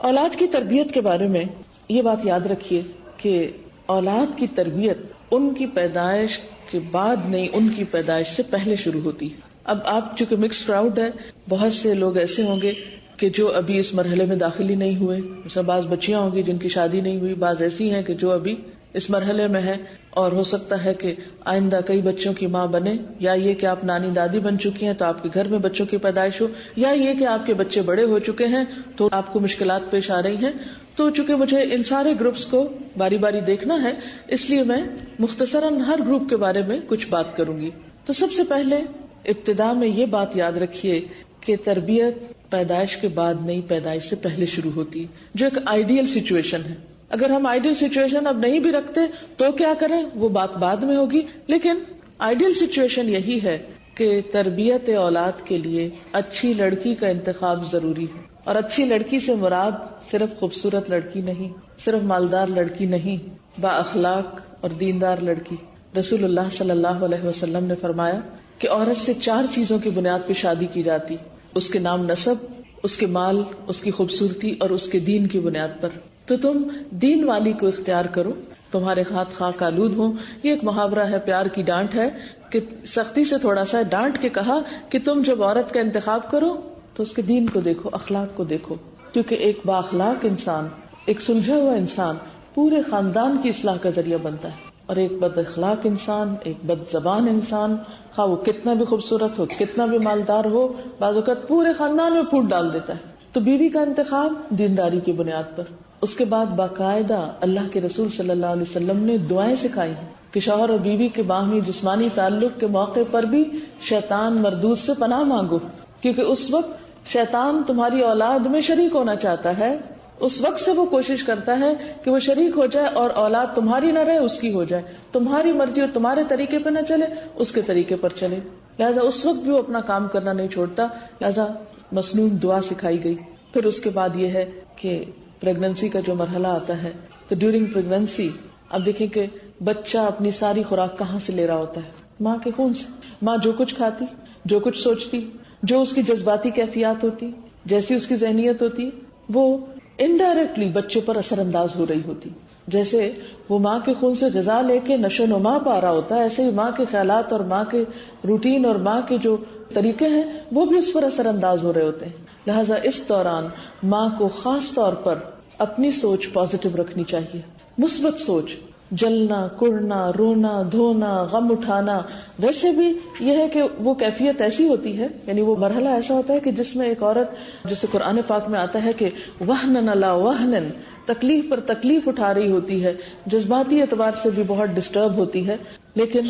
اولاد کی تربیت کے بارے میں یہ بات یاد رکھیے کہ اولاد کی تربیت ان کی پیدائش کے بعد نہیں، ان کی پیدائش سے پہلے شروع ہوتی ہے. اب آپ چونکہ مکس کراؤڈ ہے، بہت سے لوگ ایسے ہوں گے کہ جو ابھی اس مرحلے میں داخل ہی نہیں ہوئے، مثلا بعض بچیاں ہوں گی جن کی شادی نہیں ہوئی، بعض ایسی ہیں کہ جو ابھی اس مرحلے میں ہے، اور ہو سکتا ہے کہ آئندہ کئی بچوں کی ماں بنے، یا یہ کہ آپ نانی دادی بن چکی ہیں تو آپ کے گھر میں بچوں کی پیدائش ہو، یا یہ کہ آپ کے بچے بڑے ہو چکے ہیں تو آپ کو مشکلات پیش آ رہی ہیں. تو چونکہ مجھے ان سارے گروپس کو باری باری دیکھنا ہے، اس لیے میں مختصراً ہر گروپ کے بارے میں کچھ بات کروں گی. تو سب سے پہلے ابتدا میں یہ بات یاد رکھیے کہ تربیت پیدائش کے بعد نہیں، پیدائش سے پہلے شروع ہوتی ہے، جو ایک آئیڈیل سچویشن ہے. اگر ہم آئیڈیل سچویشن اب نہیں بھی رکھتے تو کیا کریں، وہ بات بعد میں ہوگی، لیکن آئیڈیل سچویشن یہی ہے کہ تربیت اولاد کے لیے اچھی لڑکی کا انتخاب ضروری ہے. اور اچھی لڑکی سے مراد صرف خوبصورت لڑکی نہیں، صرف مالدار لڑکی نہیں، با اخلاق اور دیندار لڑکی. رسول اللہ صلی اللہ علیہ وسلم نے فرمایا کہ عورت سے 4 چیزوں کی بنیاد پہ شادی کی جاتی: اس کے نام نسب، اس کے مال، اس کی خوبصورتی اور اس کے دین کی بنیاد پر. تو تم دین والی کو اختیار کرو، تمہارے ہاتھ خاک آلود ہوں. یہ ایک محاورہ ہے، پیار کی ڈانٹ ہے کہ سختی سے تھوڑا سا ڈانٹ کے کہا کہ تم جب عورت کا انتخاب کرو تو اس کے دین کو دیکھو، اخلاق کو دیکھو، کیونکہ ایک با اخلاق انسان، ایک سلجھا ہوا انسان پورے خاندان کی اصلاح کا ذریعہ بنتا ہے، اور ایک بد اخلاق انسان، ایک بد زبان انسان، خواہ وہ کتنا بھی خوبصورت ہو، کتنا بھی مالدار ہو، بعض اوقات پورے خاندان میں پھوٹ ڈال دیتا ہے. تو بیوی کا انتخاب دینداری کی بنیاد پر. اس کے بعد باقاعدہ اللہ کے رسول صلی اللہ علیہ وسلم نے دعائیں سکھائی ہیں کہ شوہر اور بیوی کے باہمی جسمانی تعلق کے موقع پر بھی شیطان مردود سے پناہ مانگو، کیونکہ اس وقت شیطان تمہاری اولاد میں شریک ہونا چاہتا ہے. اس وقت سے وہ کوشش کرتا ہے کہ وہ شریک ہو جائے اور اولاد تمہاری نہ رہے، اس کی ہو جائے، تمہاری مرضی اور تمہارے طریقے پہ نہ چلے، اس کے طریقے پر چلے. لہٰذا اس وقت بھی وہ اپنا کام کرنا نہیں چھوڑتا، لہٰذا مسنون دعا سکھائی گئی. پھر اس کے بعد یہ ہے کہ پریگننسی کا جو مرحلہ آتا ہے، تو ڈیورنگ پریگننسی اب دیکھیں کہ بچہ اپنی ساری خوراک کہاں سے لے رہا ہوتا ہے؟ ماں کے خون سے. ماں جو کچھ کھاتی، جو کچھ سوچتی، جو اس کی جذباتی کیفیات ہوتی، جیسی اس کی ذہنیت ہوتی، وہ انڈائریکٹلی بچے پر اثر انداز ہو رہی ہوتی. جیسے وہ ماں کے خون سے غذا لے کے نشو نما پا رہا ہوتا ہے، ایسے ہی ماں کے خیالات اور ماں کے روٹین اور ماں کے جو طریقے ہیں وہ بھی اس پر اثر انداز ہو رہے ہوتے ہیں. لہٰذا اس دوران ماں کو خاص طور پر اپنی سوچ پازیٹو رکھنی چاہیے، مثبت سوچ. جلنا، کڑنا، رونا، دھونا، غم اٹھانا، ویسے بھی یہ ہے کہ وہ کیفیت ایسی ہوتی ہے، یعنی وہ مرحلہ ایسا ہوتا ہے کہ جس میں ایک عورت، جسے قرآن پاک میں آتا ہے کہ وہنن علی وہنن، تکلیف پر تکلیف اٹھا رہی ہوتی ہے، جذباتی اعتبار سے بھی بہت ڈسٹرب ہوتی ہے. لیکن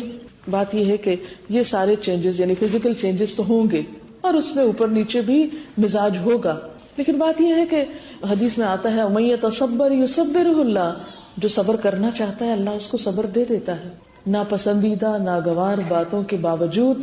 بات یہ ہے کہ یہ سارے چینجز یعنی فزیکل چینجز تو ہوں گے، اور اس میں اوپر نیچے بھی مزاج ہوگا. لیکن بات یہ ہے کہ حدیث میں آتا ہے وَمَن يَتَصَبَّرْ يُصَبِّرْهُ اللَّهُ، جو صبر کرنا چاہتا ہے اللہ اس کو صبر دے دیتا ہے. ناپسندیدہ ناگوار باتوں کے باوجود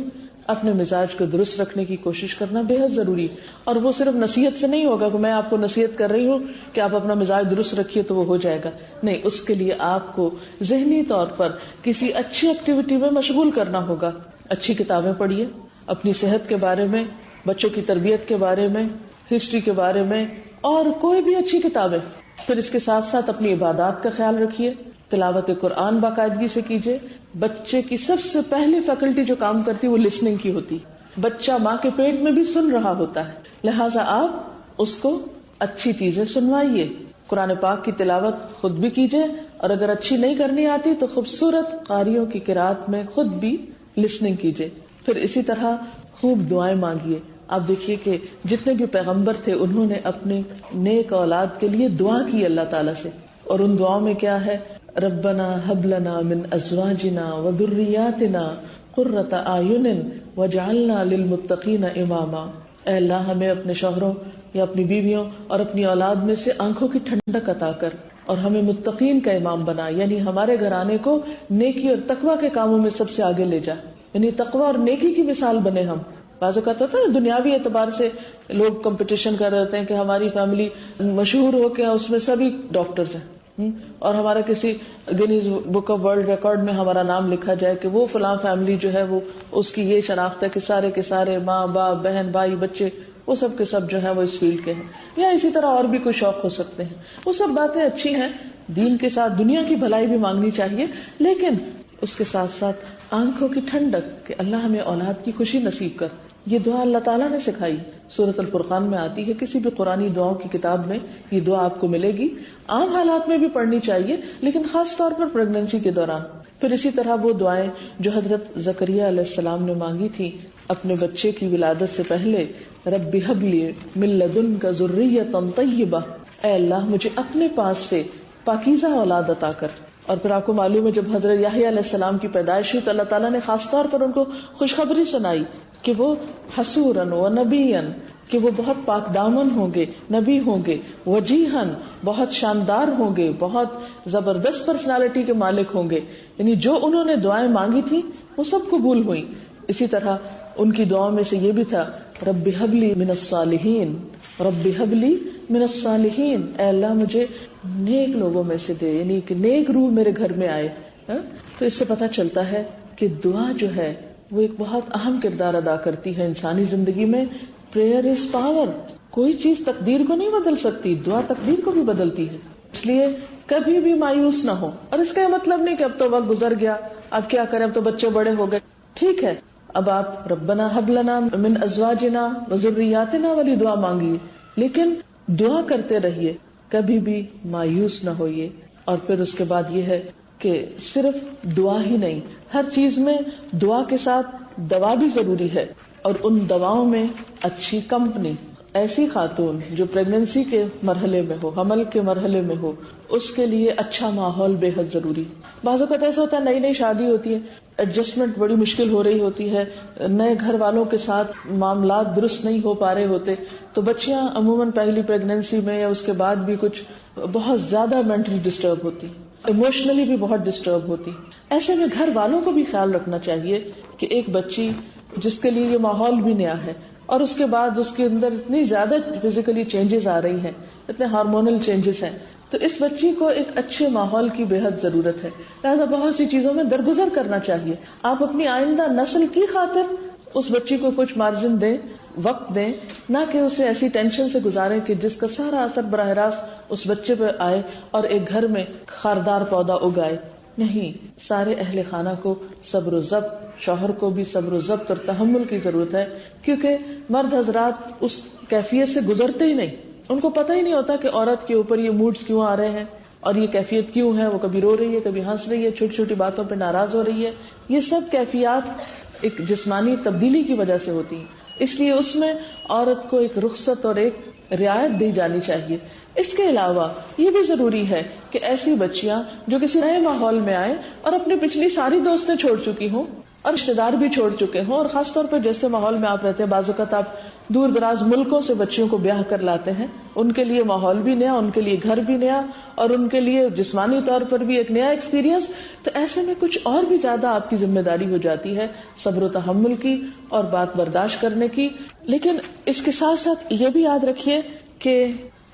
اپنے مزاج کو درست رکھنے کی کوشش کرنا بے حد ضروری. اور وہ صرف نصیحت سے نہیں ہوگا کہ میں آپ کو نصیحت کر رہی ہوں کہ آپ اپنا مزاج درست رکھیے تو وہ ہو جائے گا. نہیں، اس کے لیے آپ کو ذہنی طور پر کسی اچھی ایکٹیویٹی میں مشغول کرنا ہوگا. اچھی کتابیں پڑھیے، اپنی صحت کے بارے میں، بچوں کی تربیت کے بارے میں، ہسٹری کے بارے میں، اور کوئی بھی اچھی کتابیں. پھر اس کے ساتھ ساتھ اپنی عبادات کا خیال رکھیے، تلاوت قرآن باقاعدگی سے کیجیے. بچے کی سب سے پہلی فیکلٹی جو کام کرتی ہے وہ لسننگ کی ہوتی. بچہ ماں کے پیٹ میں بھی سن رہا ہوتا ہے، لہٰذا آپ اس کو اچھی چیزیں سنوائیے. قرآن پاک کی تلاوت خود بھی کیجیے، اور اگر اچھی نہیں کرنی آتی تو خوبصورت قاریوں کی قرات میں خود بھی لسننگ کیجیے. پھر اسی طرح خوب دعائیں مانگیے. آپ دیکھیے کہ جتنے بھی پیغمبر تھے انہوں نے اپنے نیک اولاد کے لیے دعا کی اللہ تعالیٰ سے، اور ان دعاؤں میں کیا ہے؟ ربنا هب لنا من ازواجنا وذرياتنا قرۃ اعین واجعلنا للمتقین اماما. اے اللہ ہمیں اپنے شوہروں یا اپنی بیویوں اور اپنی اولاد میں سے آنکھوں کی ٹھنڈک عطا کر، اور ہمیں متقین کا امام بنا، یعنی ہمارے گھرانے کو نیکی اور تقوی کے کاموں میں سب سے آگے لے جا، یعنی تقوی اور نیکی کی مثال بنے ہم. بعض اوقات ہوتا ہے دنیاوی اعتبار سے لوگ کمپٹیشن کر رہے ہوتے ہیں کہ ہماری فیملی مشہور ہو کے اس میں سبھی ڈاکٹرز ہیں، اور ہمارا کسی Guinness book of world record میں ہمارا نام لکھا جائے کہ وہ فلاں فیملی جو ہے وہ اس کی یہ شناخت ہے کہ سارے کے سارے ماں باپ بہن بھائی بچے وہ سب کے سب جو ہیں وہ اس فیلڈ کے ہیں، یا اسی طرح اور بھی کوئی شوق ہو سکتے ہیں. وہ سب باتیں اچھی ہیں، دین کے ساتھ دنیا کی بھلائی بھی مانگنی چاہیے، لیکن اس کے ساتھ ساتھ آنکھوں کی ٹھنڈک کہ اللہ ہمیں اولاد کی خوشی نصیب کر. یہ دعا اللہ تعالیٰ نے سکھائی، سورۃ الفرقان میں آتی ہے، کسی بھی قرآنی دعاؤں کی کتاب میں یہ دعا آپ کو ملے گی. عام حالات میں بھی پڑھنی چاہیے، لیکن خاص طور پر پریگنینسی کے دوران. پھر اسی طرح وہ دعائیں جو حضرت زکریا علیہ السلام نے مانگی تھی اپنے بچے کی ولادت سے پہلے، رب ہب لی من لدنک ذریۃ طیبہ، اے اللہ مجھے اپنے پاس سے پاکیزہ اولاد عطا کر. اور پھر آپ کو معلوم ہے جب حضرت یحییٰ علیہ السلام کی پیدائش ہوئی تو اللہ تعالیٰ نے خاص طور پر ان کو خوشخبری سنائی کہ وہ حسوراً و نبیًا، کہ وہ بہت پاک دامن ہوں گے، نبی ہوں گے، وجیہاً بہت شاندار ہوں گے، بہت زبردست پرسنالٹی کے مالک ہوں گے. یعنی جو انہوں نے دعائیں مانگی تھی وہ سب قبول ہوئی. اسی طرح ان کی دعاؤں میں سے یہ بھی تھا، رب ہب لی من الصالحین، رب ہب لی من الصالحین، اے اللہ مجھے نیک لوگوں میں سے دے، یعنی کہ نیک روح میرے گھر میں آئے. تو اس سے پتہ چلتا ہے کہ دعا جو ہے وہ ایک بہت اہم کردار ادا کرتی ہے انسانی زندگی میں. Prayer is power. کوئی چیز تقدیر کو نہیں بدل سکتی، دعا تقدیر کو بھی بدلتی ہے. اس لیے کبھی بھی مایوس نہ ہو. اور اس کا یہ مطلب نہیں کہ اب تو وقت گزر گیا، اب کیا کریں، اب تو بچے بڑے ہو گئے. ٹھیک ہے، اب آپ ربنا حب لنا من ازواجنا وذریاتنا والی دعا مانگیے، لیکن دعا کرتے رہیے، کبھی بھی مایوس نہ ہوئیے. اور پھر اس کے بعد یہ ہے کہ صرف دعا ہی نہیں، ہر چیز میں دعا کے ساتھ دوا بھی ضروری ہے. اور ان دواؤں میں اچھی کمپنی، ایسی خاتون جو پریگنینسی کے مرحلے میں ہو، حمل کے مرحلے میں ہو، اس کے لیے اچھا ماحول بے حد ضروری. بعض اوقات ایسا ہوتا ہے نئی نئی شادی ہوتی ہے، ایڈجسٹمنٹ بڑی مشکل ہو رہی ہوتی ہے، نئے گھر والوں کے ساتھ معاملات درست نہیں ہو پا رہے ہوتے، تو بچیاں عموماً پہلی پریگنینسی میں یا اس کے بعد بھی کچھ بہت زیادہ مینٹلی ڈسٹرب ہوتی، ایموشنلی بھی بہت ڈسٹرب ہوتی. ایسے میں گھر والوں کو بھی خیال رکھنا چاہیے کہ ایک بچی جس کے لیے یہ ماحول بھی نیا ہے اور اس کے بعد اس کے اندر اتنی زیادہ فزیکلی چینجز آ رہی ہیں، اتنے ہارمونل چینجز ہیں، تو اس بچی کو ایک اچھے ماحول کی بے حد ضرورت ہے. لہٰذا بہت سی چیزوں میں درگزر کرنا چاہیے. آپ اپنی آئندہ نسل کی خاطر اس بچی کو کچھ مارجن دیں، وقت دیں، نہ کہ اسے ایسی ٹینشن سے گزاریں کہ جس کا سارا اثر براہ راست اس بچے پہ آئے اور ایک گھر میں خاردار پودا اگائے. نہیں، سارے اہل خانہ کو صبر و ضبط، شوہر کو بھی صبر و ضبط اور تحمل کی ضرورت ہے، کیونکہ مرد حضرات اس کیفیت سے گزرتے ہی نہیں. ان کو پتہ ہی نہیں ہوتا کہ عورت کے اوپر یہ موڈز کیوں آ رہے ہیں اور یہ کیفیت کیوں ہے. وہ کبھی رو رہی ہے، کبھی ہنس رہی ہے، چھوٹی چھوٹی باتوں پہ ناراض ہو رہی ہے. یہ سب کیفیات ایک جسمانی تبدیلی کی وجہ سے ہوتی ہیں. اس لیے اس میں عورت کو ایک رخصت اور ایک رعایت دی جانی چاہیے. اس کے علاوہ یہ بھی ضروری ہے کہ ایسی بچیاں جو کسی نئے ماحول میں آئیں اور اپنی پچھلی ساری دوستیں چھوڑ چکی ہوں اور رشتے دار بھی چھوڑ چکے ہوں، اور خاص طور پر جیسے ماحول میں آپ رہتے ہیں، بعض اوقات آپ دور دراز ملکوں سے بچیوں کو بیاہ کر لاتے ہیں، ان کے لیے ماحول بھی نیا، ان کے لیے گھر بھی نیا، اور ان کے لیے جسمانی طور پر بھی ایک نیا ایکسپیرینس. تو ایسے میں کچھ اور بھی زیادہ آپ کی ذمہ داری ہو جاتی ہے صبر و تحمل کی اور بات برداشت کرنے کی. لیکن اس کے ساتھ ساتھ یہ بھی یاد رکھیے کہ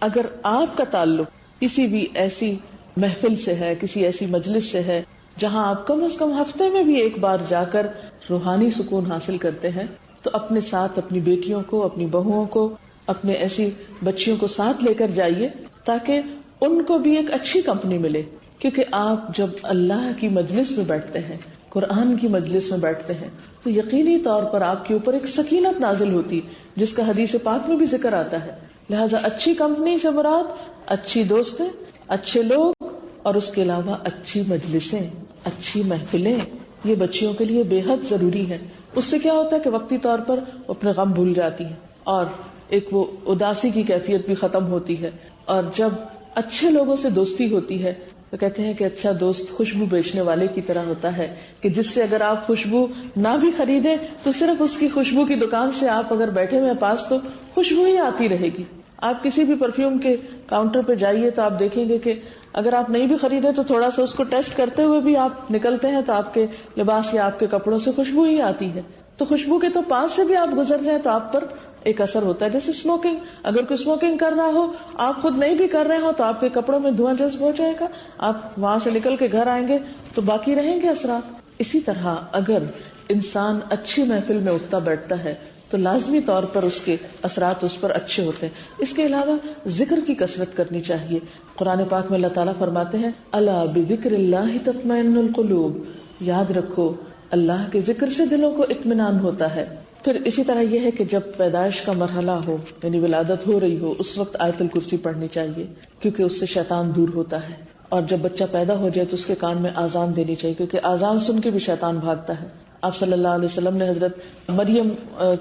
اگر آپ کا تعلق کسی بھی ایسی محفل سے ہے، کسی ایسی مجلس سے ہے جہاں آپ کم از کم ہفتے میں بھی ایک بار جا کر روحانی سکون حاصل کرتے ہیں، تو اپنے ساتھ اپنی بیٹیوں کو، اپنی بہوؤں کو، اپنے ایسی بچیوں کو ساتھ لے کر جائیے تاکہ ان کو بھی ایک اچھی کمپنی ملے. کیونکہ آپ جب اللہ کی مجلس میں بیٹھتے ہیں، قرآن کی مجلس میں بیٹھتے ہیں، تو یقینی طور پر آپ کے اوپر ایک سکینت نازل ہوتی جس کا حدیث پاک میں بھی ذکر آتا ہے. لہذا اچھی کمپنی سے مراد اچھی دوستیں، اچھے لوگ، اور اس کے علاوہ اچھی مجلسیں، اچھی محفلیں، یہ بچیوں کے لیے بے حد ضروری ہے. اس سے کیا ہوتا ہے کہ وقتی طور پر اپنے غم بھول جاتی ہیں اور ایک وہ اداسی کی کیفیت بھی ختم ہوتی ہے. اور جب اچھے لوگوں سے دوستی ہوتی ہے تو کہتے ہیں کہ اچھا دوست خوشبو بیچنے والے کی طرح ہوتا ہے، کہ جس سے اگر آپ خوشبو نہ بھی خریدیں تو صرف اس کی خوشبو کی دکان سے آپ اگر بیٹھے ہوئے پاس تو خوشبو ہی آتی رہے گی. آپ کسی بھی پرفیوم کے کاؤنٹر پہ جائیے تو آپ دیکھیں گے کہ اگر آپ نہیں بھی خریدے تو تھوڑا سا اس کو ٹیسٹ کرتے ہوئے بھی آپ نکلتے ہیں تو آپ کے لباس یا آپ کے کپڑوں سے خوشبو ہی آتی ہے. تو خوشبو کے تو پاس سے بھی آپ گزر رہے ہیں تو آپ پر ایک اثر ہوتا ہے. جیسے اسموکنگ، اگر کوئی اسموکنگ کر رہا ہو، آپ خود نہیں بھی کر رہے ہو، تو آپ کے کپڑوں میں دھواں جذب ہو جائے گا، آپ وہاں سے نکل کے گھر آئیں گے تو باقی رہیں گے اثرات. اسی طرح اگر انسان اچھی محفل میں اٹھتا بیٹھتا ہے تو لازمی طور پر اس کے اثرات اس پر اچھے ہوتے ہیں. اس کے علاوہ ذکر کی کثرت کرنی چاہیے. قرآن پاک میں اللہ تعالیٰ فرماتے ہیں الا بذکر اللہ تطمئن القلوب، یاد رکھو اللہ کے ذکر سے دلوں کو اطمینان ہوتا ہے. پھر اسی طرح یہ ہے کہ جب پیدائش کا مرحلہ ہو یعنی ولادت ہو رہی ہو اس وقت آیت الکرسی پڑھنی چاہیے کیونکہ اس سے شیطان دور ہوتا ہے. اور جب بچہ پیدا ہو جائے تو اس کے کان میں آذان دینی چاہیے کیونکہ آذان سن کے بھی شیطان بھاگتا ہے. آپ صلی اللہ علیہ وسلم نے حضرت مریم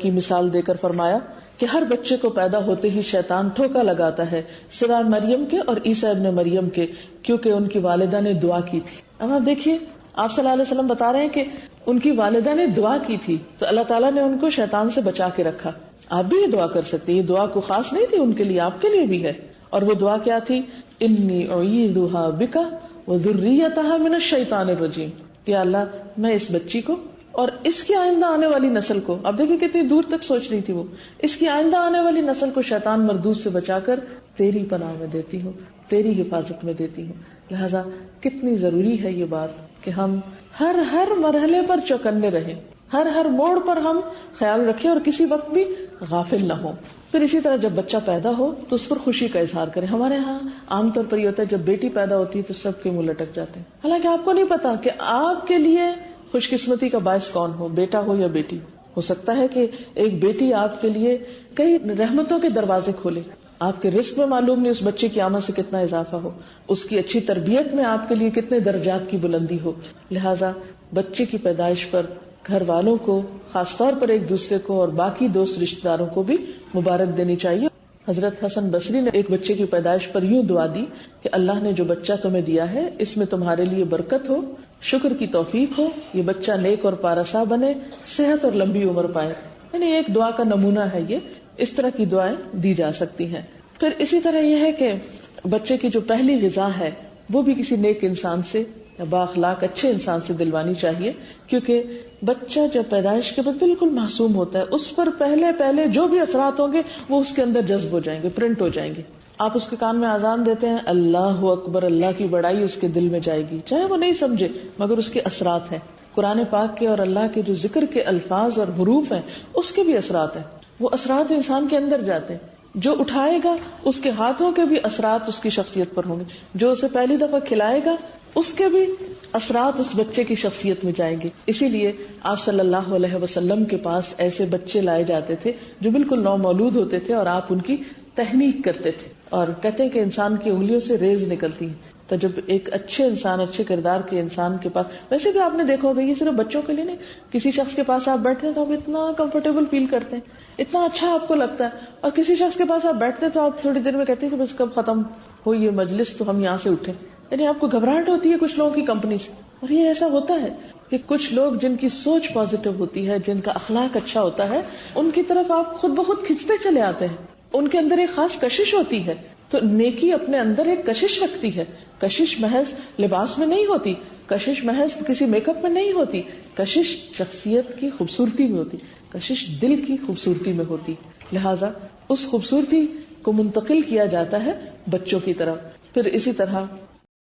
کی مثال دے کر فرمایا کہ ہر بچے کو پیدا ہوتے ہی شیطان ٹھوکا لگاتا ہے سوائے مریم کے اور عیسیٰ ابن مریم کے، کیونکہ ان کی والدہ نے دعا کی تھی. اب آپ دیکھیے آپ صلی اللہ علیہ وسلم بتا رہے ہیں کہ ان کی والدہ نے دعا کی تھی تو اللہ تعالیٰ نے ان کو شیطان سے بچا کے رکھا. آپ بھی یہ دعا کر سکتے ہیں، یہ دعا کو خاص نہیں تھی ان کے لیے، آپ کے لیے بھی ہے. اور وہ دعا کیا تھی؟ انی اعیذھا بک وذریتھا من الشیطان الرجیم. یا اللہ میں اس بچی کو اور اس کی آئندہ آنے والی نسل کو، اب دیکھیں کتنی دور تک سوچ رہی تھی وہ، اس کی آئندہ آنے والی نسل کو شیطان مردود سے بچا کر تیری پناہ میں دیتی ہوں، تیری حفاظت میں دیتی ہوں. لہذا کتنی ضروری ہے یہ بات کہ ہم ہر مرحلے پر چوکنے رہیں، ہر موڑ پر ہم خیال رکھیں اور کسی وقت بھی غافل نہ ہوں. پھر اسی طرح جب بچہ پیدا ہو تو اس پر خوشی کا اظہار کریں. ہمارے ہاں عام طور پر یہ ہوتا ہے جب بیٹی پیدا ہوتی ہے تو سب کے منہ لٹک جاتے ہیں، حالانکہ آپ کو نہیں پتا کہ آپ کے لیے خوش قسمتی کا باعث کون ہو، بیٹا ہو یا بیٹی. ہو سکتا ہے کہ ایک بیٹی آپ کے لیے کئی رحمتوں کے دروازے کھولے. آپ کے رزق میں معلوم نہیں اس بچے کی آمد سے کتنا اضافہ ہو، اس کی اچھی تربیت میں آپ کے لیے کتنے درجات کی بلندی ہو. لہذا بچے کی پیدائش پر گھر والوں کو، خاص طور پر ایک دوسرے کو اور باقی دوست رشتہ داروں کو بھی مبارک دینی چاہیے. حضرت حسن بصری نے ایک بچے کی پیدائش پر یوں دعا دی کہ اللہ نے جو بچہ تمہیں دیا ہے اس میں تمہارے لیے برکت ہو، شکر کی توفیق ہو، یہ بچہ نیک اور پارسا بنے، صحت اور لمبی عمر پائے. یعنی ایک دعا کا نمونہ ہے یہ، اس طرح کی دعائیں دی جا سکتی ہیں. پھر اسی طرح یہ ہے کہ بچے کی جو پہلی غذا ہے وہ بھی کسی نیک انسان سے یا بااخلاق اچھے انسان سے دلوانی چاہیے، کیونکہ بچہ جب پیدائش کے بعد بالکل معصوم ہوتا ہے، اس پر پہلے جو بھی اثرات ہوں گے وہ اس کے اندر جذب ہو جائیں گے، پرنٹ ہو جائیں گے. آپ اس کے کان میں اذان دیتے ہیں اللہ اکبر، اللہ کی بڑائی اس کے دل میں جائے گی، چاہے وہ نہیں سمجھے مگر اس کے اثرات ہیں. قرآن پاک کے اور اللہ کے جو ذکر کے الفاظ اور حروف ہیں اس کے بھی اثرات ہیں، وہ اثرات انسان کے اندر جاتے ہیں. جو اٹھائے گا اس کے ہاتھوں کے بھی اثرات اس کی شخصیت پر ہوں گے، جو اسے پہلی دفعہ کھلائے گا اس کے بھی اثرات اس بچے کی شخصیت میں جائیں گے. اسی لیے آپ صلی اللہ علیہ وسلم کے پاس ایسے بچے لائے جاتے تھے جو بالکل نومولود ہوتے تھے اور آپ ان کی تحنیک کرتے تھے، اور کہتے ہیں کہ انسان کی انگلیوں سے ریز نکلتی ہے. تو جب ایک اچھے انسان، اچھے کردار کے انسان کے پاس، ویسے بھی آپ نے دیکھا ہوگا یہ صرف بچوں کے لیے نہیں، کسی شخص کے پاس آپ بیٹھتے ہیں تو آپ اتنا کمفرٹیبل فیل کرتے ہیں، اتنا اچھا آپ کو لگتا ہے، اور کسی شخص کے پاس آپ بیٹھتے ہیں تو آپ تھوڑی دیر میں کہتے ہیں کہ بس کب ختم ہو یہ مجلس تو ہم یہاں سے اٹھیں. یعنی آپ کو گھبراہٹ ہوتی ہے کچھ لوگوں کی کمپنی سے. اور یہ ایسا ہوتا ہے کہ کچھ لوگ جن کی سوچ پازیٹو ہوتی ہے، جن کا اخلاق اچھا ہوتا ہے، ان کی طرف آپ خود بخود کھنچتے چلے آتے ہیں. ان کے اندر ایک خاص کشش ہوتی ہے. تو نیکی اپنے اندر ایک کشش رکھتی ہے. کشش محض لباس میں نہیں ہوتی، کشش محض کسی میک اپ میں نہیں ہوتی، کشش شخصیت کی خوبصورتی میں ہوتی، کشش دل کی خوبصورتی میں ہوتی. لہذا اس خوبصورتی کو منتقل کیا جاتا ہے بچوں کی طرف. پھر اسی طرح